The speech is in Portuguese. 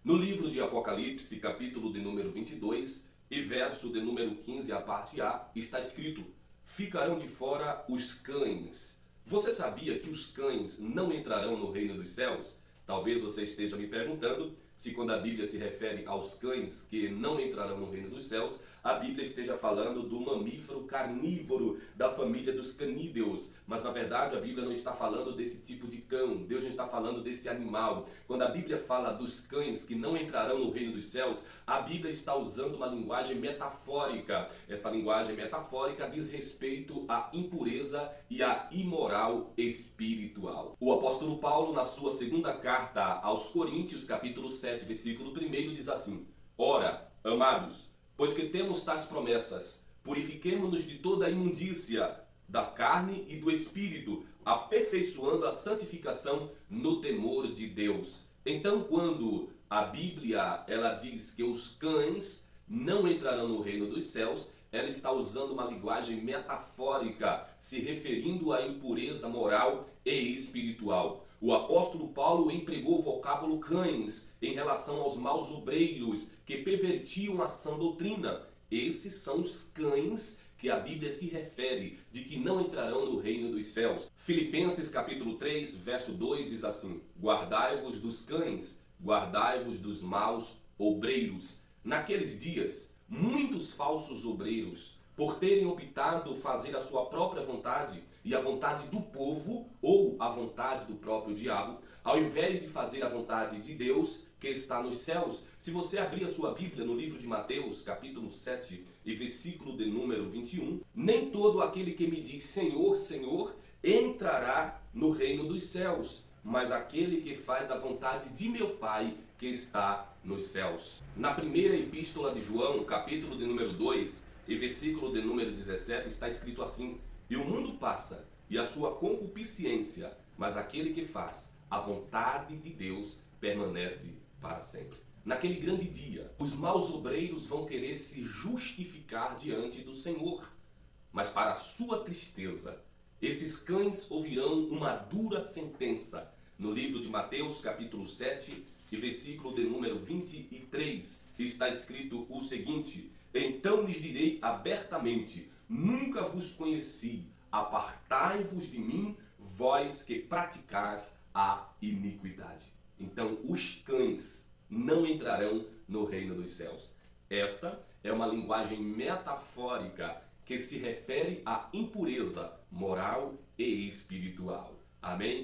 No livro de Apocalipse, capítulo de número 22 e verso de número 15, a parte A, está escrito: ficarão de fora os cães. Você sabia que os cães não entrarão no reino dos céus? Talvez você esteja me perguntando se quando a Bíblia se refere aos cães que não entrarão no reino dos céus, a Bíblia esteja falando do mamífero carnívoro da família dos canídeos. Mas na verdade a Bíblia não está falando desse tipo de cão, Deus não está falando desse animal. Quando a Bíblia fala dos cães que não entrarão no reino dos céus, a Bíblia está usando uma linguagem metafórica. Esta linguagem metafórica diz respeito à impureza e à imoral espiritual. O apóstolo Paulo, na sua segunda carta aos Coríntios, capítulo 7, versículo 1, diz assim: ora, amados, pois que temos tais promessas, purifiquemo-nos de toda a imundícia da carne e do espírito, aperfeiçoando a santificação no temor de Deus. Então, quando a Bíblia ela diz que os cães não entrarão no reino dos céus, ela está usando uma linguagem metafórica, se referindo à impureza moral e espiritual. O apóstolo Paulo empregou o vocábulo cães em relação aos maus obreiros que pervertiam a sã doutrina. Esses são os cães que a Bíblia se refere, de que não entrarão no reino dos céus. Filipenses capítulo 3, verso 2 diz assim: guardai-vos dos cães, guardai-vos dos maus obreiros. Naqueles dias, muitos falsos obreiros, por terem optado fazer a sua própria vontade e a vontade do povo ou a vontade do próprio diabo, ao invés de fazer a vontade de Deus que está nos céus. Se você abrir a sua Bíblia no livro de Mateus, capítulo 7 e versículo de número 21, nem todo aquele que me diz Senhor, Senhor, entrará no reino dos céus, mas aquele que faz a vontade de meu Pai que está nos céus. Na primeira epístola de João, capítulo de número 2 e versículo de número 17, está escrito assim: e o mundo passa, e a sua concupiscência, mas aquele que faz a vontade de Deus permanece para sempre. Naquele grande dia, os maus obreiros vão querer se justificar diante do Senhor, mas para a sua tristeza, esses cães ouvirão uma dura sentença. No livro de Mateus, capítulo 7 e versículo de número 23, está escrito o seguinte: então lhes direi abertamente, nunca vos conheci, apartai-vos de mim, vós que praticais a iniquidade. Então os cães não entrarão no reino dos céus. Esta é uma linguagem metafórica que se refere à impureza moral e espiritual. Amém?